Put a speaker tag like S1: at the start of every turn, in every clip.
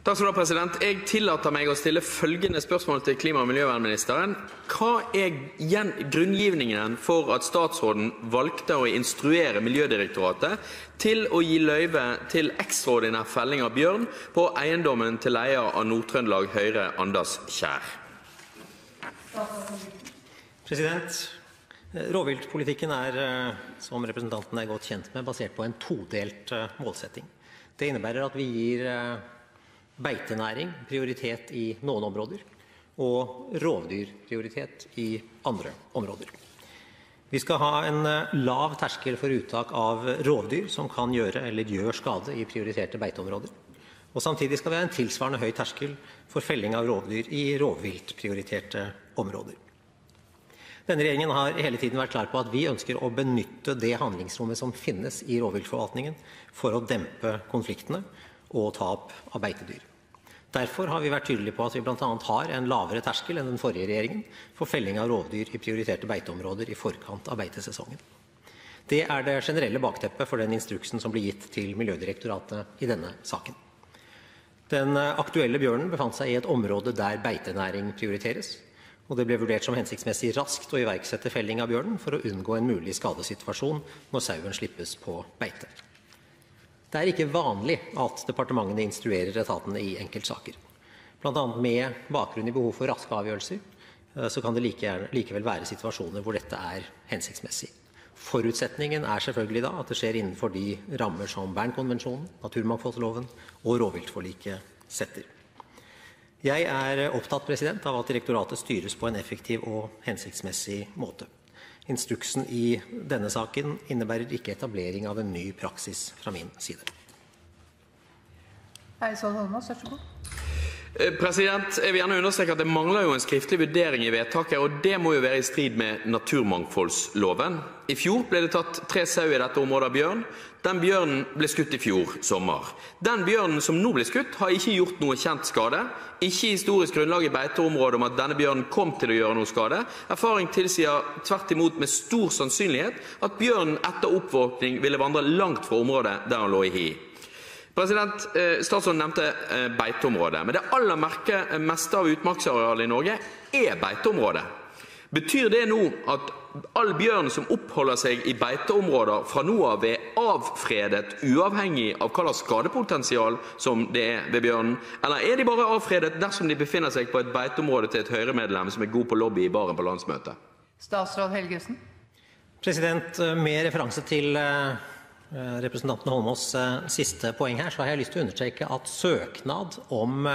S1: Takk skal du ha, president. Jeg tillater meg å stille følgende spørsmål til klima- og miljøvernministeren. Hva grunngivningen for at statsråden valgte å instruere Miljødirektoratet til å gi løyve til ekstraordinær felling av bjørn på eiendommen til leier av Nord-Trøndelag Høyre Anders Kjær?
S2: President, rovviltpolitikken som representanten godt kjent med, basert på en todelt målsetting. Det innebærer at vi gir beitenæring prioritet i noen områder, og rovdyr prioritet i andre områder. Vi skal ha en lav terskel for uttak av rovdyr som kan gjøre eller gjør skade i prioriterte beiteområder. Og samtidig skal vi ha en tilsvarende høy terskel for felling av rovdyr i rovviltprioriterte områder. Denne regjeringen har hele tiden vært klar på at vi ønsker å benytte det handlingsrommet som finnes i rovviltforvaltningen for å dempe konfliktene og tap av beitedyr. Derfor har vi vært tydelige på at vi blant annet har en lavere terskel enn den forrige regjeringen for felling av rovdyr i prioriterte beiteområder i forkant av beitesesongen. Det er det generelle bakteppet for den instruksen som ble gitt til Miljødirektoratet i denne saken. Den aktuelle bjørnen befant seg i et område der beitenæring prioriteres, og det ble vurdert som hensiktsmessig raskt å iverksette felling av bjørnen for å unngå en mulig skadesituasjon når sauen slippes på beite. Det er ikke vanlig at departementene instruerer etatene i enkeltsaker. Blant annet med bakgrunn i behov for raske avgjørelser, så kan det likevel være situasjoner hvor dette er hensiktsmessig. Forutsetningen er selvfølgelig da at det skjer innenfor de rammer som Bernkonvensjonen, naturmangfoldsloven og rovviltforliket setter. Jeg er opptatt av at direktoratet styres på en effektiv og hensiktsmessig måte. Instruksen i denne saken innebærer ikke etablering av en ny praksis fra min side.
S3: Eidsvoll Holmås, vær så god.
S1: President, jeg vil gjerne understreke at det mangler jo en skriftlig vurdering i vedtaket, og det må jo være i strid med naturmangfoldsloven. I fjor ble det tatt 3 sau i dette området av bjørn. Den bjørnen ble skutt i fjor sommer. Den bjørnen som nå ble skutt, har ikke gjort noe kjent skade. Ikke historisk grunnlag i beiteområdet om at denne bjørnen kom til å gjøre noe skade. Erfaring tilsier tvert imot med stor sannsynlighet at bjørnen etter oppvåkning ville vandre langt fra området der han lå i hi. President, statsråden nevnte beiteområdet, men det aller meste av utmarksarealet i Norge er beiteområdet. Betyr det nå at all bjørn som oppholder seg i beiteområder fra nå av er avfredet uavhengig av hva slags skadepotensial som det er ved bjørnen, eller er de bare avfredet dersom de befinner seg på et beiteområde til et Høyre-medlem som er god på lobby i baren på landsmøtet?
S3: Statsråd Helgesen.
S2: President, med referanse til representanten Holmås siste poeng her, så har jeg lyst til å understreke at søknad om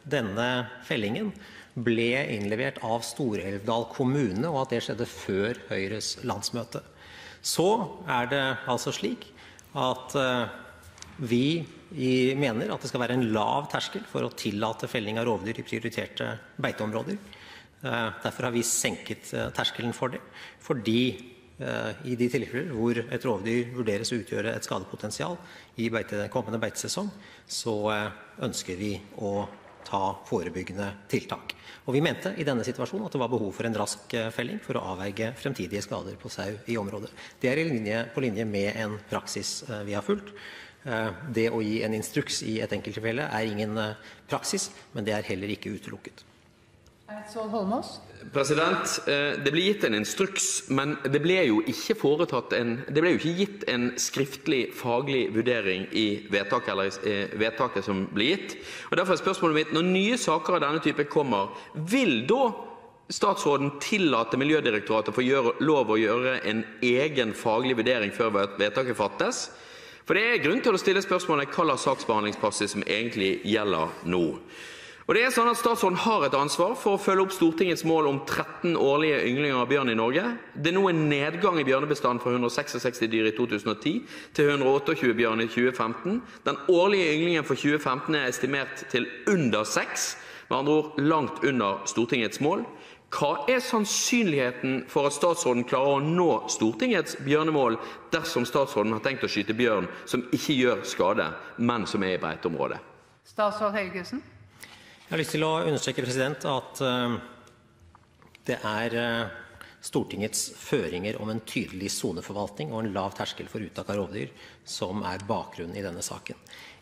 S2: denne fellingen ble innlevert av Stor-Elvdal kommune, og at det skjedde før Høyres landsmøte. Så er det altså slik at vi mener at det skal være en lav terskel for å tillate felling av rovdyr i prioriterte beiteområder. Derfor har vi senket terskelen for det, fordi i de tilfeller hvor et rovdyr vurderes å utgjøre et skadepotensial i kommende beitesesong, så ønsker vi å ta forebyggende tiltak. Og vi mente i denne situasjonen at det var behov for en rask felling for å avverge fremtidige skader på sau i området. Det er på linje med en praksis vi har fulgt. Det å gi en instruks i et enkelttilfelle er ingen praksis, men det er heller ikke utelukket.
S3: Eidsvoll Holmås.
S1: President, det ble gitt en instruks, men det ble jo ikke gitt en skriftlig faglig vurdering i vedtaket, eller vedtaket som ble gitt. Og derfor er spørsmålet mitt, når nye saker av denne type kommer, vil da statsråden tillate Miljødirektoratet for lov å gjøre en egen faglig vurdering før vedtaket fattes? For det er grunn til å stille spørsmålet hva slags saksbehandlingspraksis som egentlig gjelder nå. Og det er sånn at statsråden har et ansvar for å følge opp Stortingets mål om 13 årlige ynglinger av bjørn i Norge. Det er nå en nedgang i bjørnebestanden fra 166 dyr i 2010 til 128 bjørn i 2015. Den årlige ynglingen for 2015 er estimert til under 6, med andre ord langt under Stortingets mål. Hva er sannsynligheten for at statsråden klarer å nå Stortingets bjørnemål dersom statsråden har tenkt å skyte bjørn som ikke gjør skade, men som er i beiteområdet?
S3: Statsråd Helgesen.
S2: Jeg har lyst til å understreke, president, at det er Stortingets føringer om en tydelig soneforvaltning og en lav terskel for uttak av rovdyr som bakgrunnen i denne saken.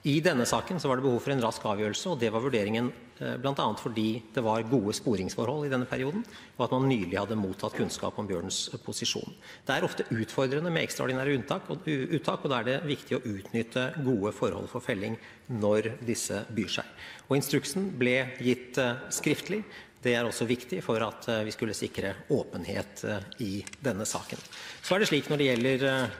S2: I denne saken så var det behov for en rask avgjørelse, og det var vurderingen blant annet fordi det var gode sporingsforhold i denne perioden, og at man nylig hadde mottatt kunnskap om bjørnens posisjon. Det ofte utfordrende med ekstraordinære uttak, og da det viktig å utnytte gode forhold for felling når disse byr seg. Og instruksen ble gitt skriftlig. Det også viktig for at vi skulle sikre åpenhet i denne saken. Så det slik når det gjelder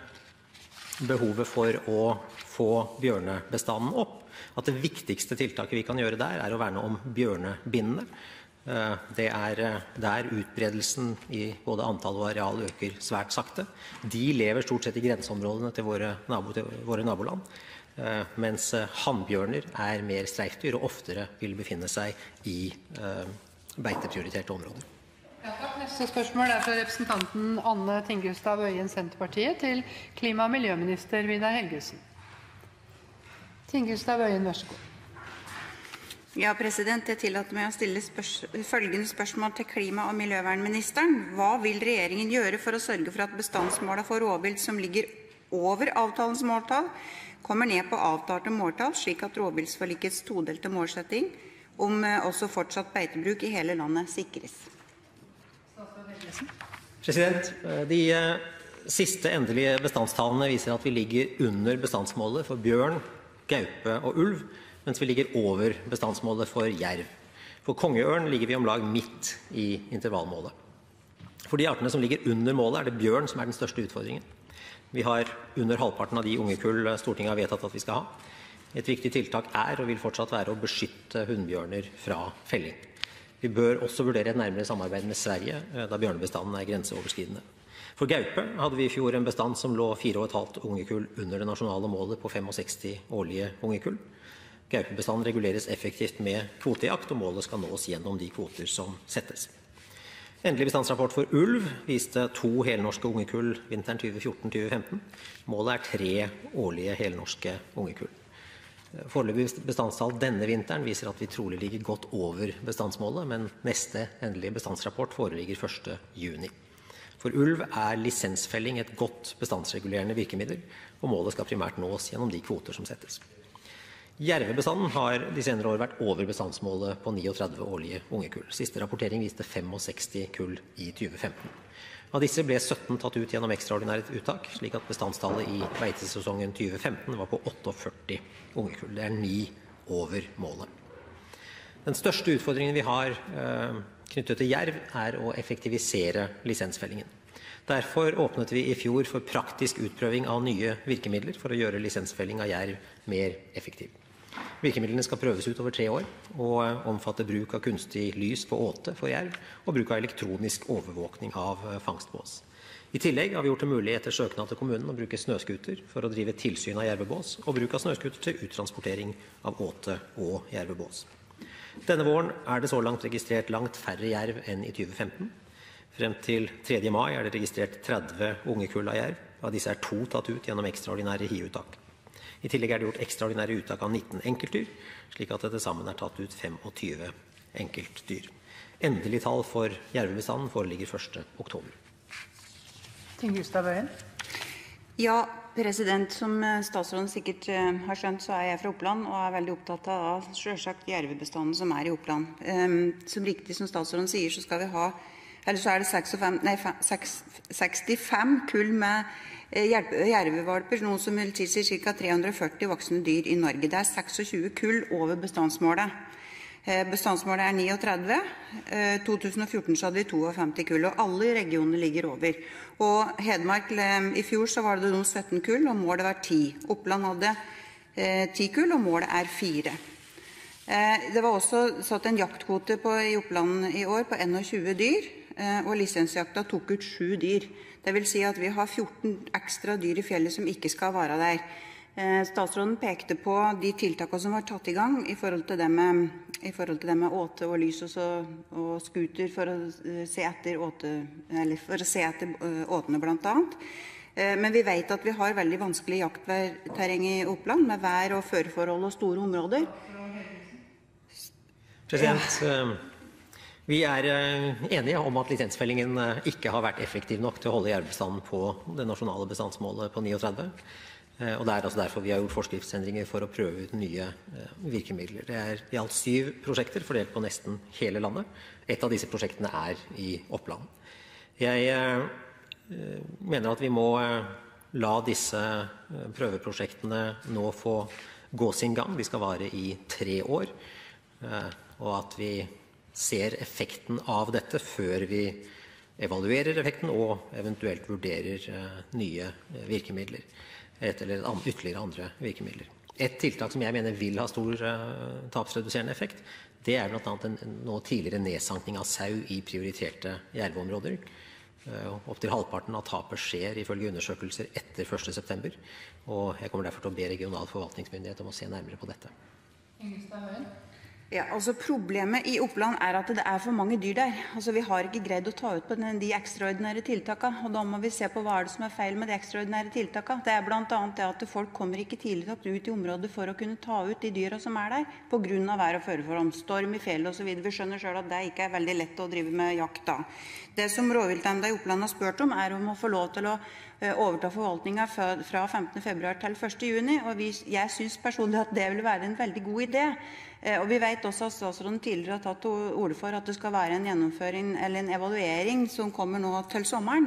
S2: behovet for å få bjørnebestanden opp, at det viktigste tiltaket vi kan gjøre der å verne om bjørnebinnene. Det der utbredelsen i både antall og areal øker svært sakte. De lever stort sett i grenseområdene til våre naboland, mens hannbjørner mer streifdyr og oftere vil befinne seg i beiteprioriterte områder.
S3: Ja, takk. Neste spørsmål fra representanten Anne Tingelstad Wøien, Senterpartiet, til klima- og miljøminister Vidar Helgesen. Tingelstad Wøien, vær så god.
S4: Ja, president, jeg tillater meg å stille følgende spørsmål til klima- og miljøvernministeren. Hva vil regjeringen gjøre for å sørge for at bestandsmålene for rovvilt som ligger over avtalens måltall, kommer ned på avtalte måltall, slik at rovviltforlikets todelte målsetting om også fortsatt beitebruk i hele landet sikres?
S2: De siste endelige bestandstallene viser at vi ligger under bestandsmålet for bjørn, gaupe og ulv, mens vi ligger over bestandsmålet for jerv. For kongeørn ligger vi om lag midt i intervallmålet. For de artene som ligger under målet det bjørn som den største utfordringen. Vi har under halvparten av de ungekull Stortinget har vedtatt at vi skal ha. Et viktig tiltak og vil fortsatt være å beskytte hunnbjørner fra felling. Vi bør også vurdere et nærmere samarbeid med Sverige, da bjørnebestanden grenseoverskridende. For gaupe hadde vi i fjor en bestand som lå 4,5 ungekull under det nasjonale målet på 65 årlige ungekull. Gaupebestanden reguleres effektivt med kvotejakt, og målet skal nås gjennom de kvoter som settes. Endelig bestandsrapport for ulv viste 2 helnorske ungekull vinteren 2014-2015. Målet 3 årlige helnorske ungekull. Foreløpig bestandstall denne vinteren viser at vi trolig ligger godt over bestandsmålet, men neste endelige bestandsrapport foreligger 1. juni. For ulv lisensfelling et godt bestandsregulerende virkemiddel, og målet skal primært nås gjennom de kvoter som settes. Jervebestanden har de senere år vært over bestandsmålet på 39 årlige ungekull. Siste rapportering viste 65 kull i 2015. Av disse ble 17 tatt ut gjennom ekstraordinært uttak, slik at bestandstallet i beitesesongen 2015 var på 48 ungekull. Det 9 over målet. Den største utfordringen vi har knyttet til jerv å effektivisere lisensfellingen. Derfor åpnet vi i fjor for praktisk utprøving av nye virkemidler for å gjøre lisensfelling av jerv mer effektiv. Virkemidlene skal prøves ut over 3 år og omfatte bruk av kunstig lys på åte for jerv og bruk av elektronisk overvåkning av fangstbås. I tillegg har vi gjort det mulig etter søknad til kommunen å bruke snøskuter for å drive tilsyn av jervebås og bruk av snøskuter til uttransportering av åte og jervebås. Denne våren det så langt registrert langt færre jerv enn i 2015. Frem til 3. mai det registrert 30 ungekull av jerv. Av disse 2 tatt ut gjennom ekstraordinære hiuttak. I tillegg det gjort ekstraordinære uttak av 19 enkeltdyr, slik at det til sammen tatt ut 25 enkeltdyr. Endelig tall for jervebestanden foreligger 1. oktober.
S3: Tingelstad Wøien.
S4: Ja, president, som statsråden sikkert har skjønt, så jeg fra Oppland og veldig opptatt av selvsagt jervebestanden som i Oppland. Som riktig som statsråden sier, så skal vi ha, eller så det 65 kull med jervevalper, noe som vil tilsi ca. 340 voksne dyr i Norge. Det 26 kull over bestandsmålet. Bestandsmålet 39. 2014 så hadde vi 52 kull, og alle regionene ligger over. Og Hedmark, i fjor så var det noen 17 kull, og målet var 10. Oppland hadde 10 kull, og målet 4. Det var også satt en jaktkvote i Oppland i år på 21 dyr, og lisensjakta tok ut 7 dyr. Det vil si at vi har 14 ekstra dyr i fjellet som ikke skal være der. Statsråden pekte på de tiltakene som var tatt i gang i forhold til det med åte og lys og skuter for å se etter åtene blant annet. Men vi vet at vi har veldig vanskelig jaktterreng i Oppland med vær og føreforhold og store områder.
S2: Vi er enige om at lisensfellingen ikke har vært effektiv nok til å holde jervebestanden på det nasjonale bestandsmålet på 39. Og det er altså derfor vi har gjort forskriftsendringer for å prøve ut nye virkemidler. Det er i alt 7 prosjekter fordelt på nesten hele landet. Et av disse prosjektene er i Oppland. Jeg mener at vi må la disse prøveprosjektene nå få gå sin gang. De skal vare i 3 år, og at vi ser effekten av dette før vi evaluerer effekten og eventuelt vurderer nye virkemidler, eller ytterligere andre virkemidler. Et tiltak som jeg mener vil ha stor tapsreduserende effekt, det er blant annet en nå tidligere nedsankning av sau i prioriterte jerveområder. Opp til halvparten av tapet skjer ifølge undersøkelser etter 1. september, og jeg kommer derfor til å be regional forvaltningsmyndighet om å se nærmere på dette.
S4: Ja, altså Problemet i Oppland er at det er for mange dyr der. Altså Vi har ikke greid å ta ut på de ekstraordinære tiltakene, og da må vi se på hva er det som er feil med de ekstraordinære tiltakene. Det er blant annet det at folk kommer ikke tidlig nok ut i området for å kunne ta ut de dyra som er der, på grunn av vær og føreforhold, storm i fjellet osv. Vi skjønner selv at det ikke er veldig lett å drive med jakt da. Det som rovviltnemnda i Oppland har spurt om, er om å få lov til å overta forvaltninga fra 15. februar til 1. juni, og jeg synes personlig at det vil være en veldig god idé. Og vi vet også at statsråden tidligere har tatt ord for at det skal være en gjennomføring eller en evaluering som kommer nå til sommeren.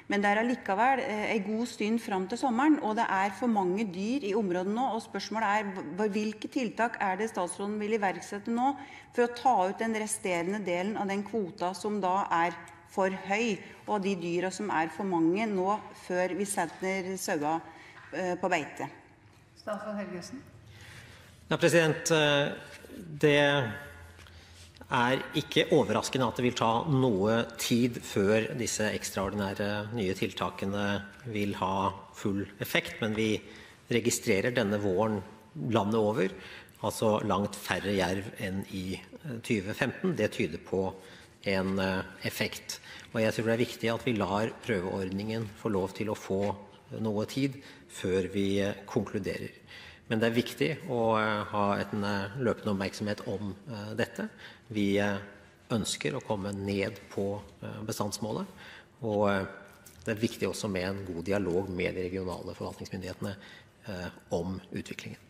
S4: Men det er allikevel en god stund fram til sommeren, og det er for mange dyr i området nå. Og spørsmålet er hvilke tiltak er det statsråden vil iverksette nå for å ta ut den resterende delen av den kvota som da er for høy, og de dyra som er for mange nå før vi setter saua på beite.
S3: Statsråd Helgesen.
S2: Ja, det er ikke overraskende at det vil ta noe tid før disse ekstraordinære nye tiltakene vil ha full effekt, men vi registrerer denne våren landet over, altså langt færre jerv enn i 2015. Det tyder på en effekt. Og jeg tror det er viktig at vi lar prøveordningen få lov til å få noe tid før vi konkluderer. Men det er viktig å ha en løpende oppmerksomhet om dette. Vi ønsker å komme ned på bestandsmålet, og det er viktig også med en god dialog med de regionale forvaltningsmyndighetene om utviklingen.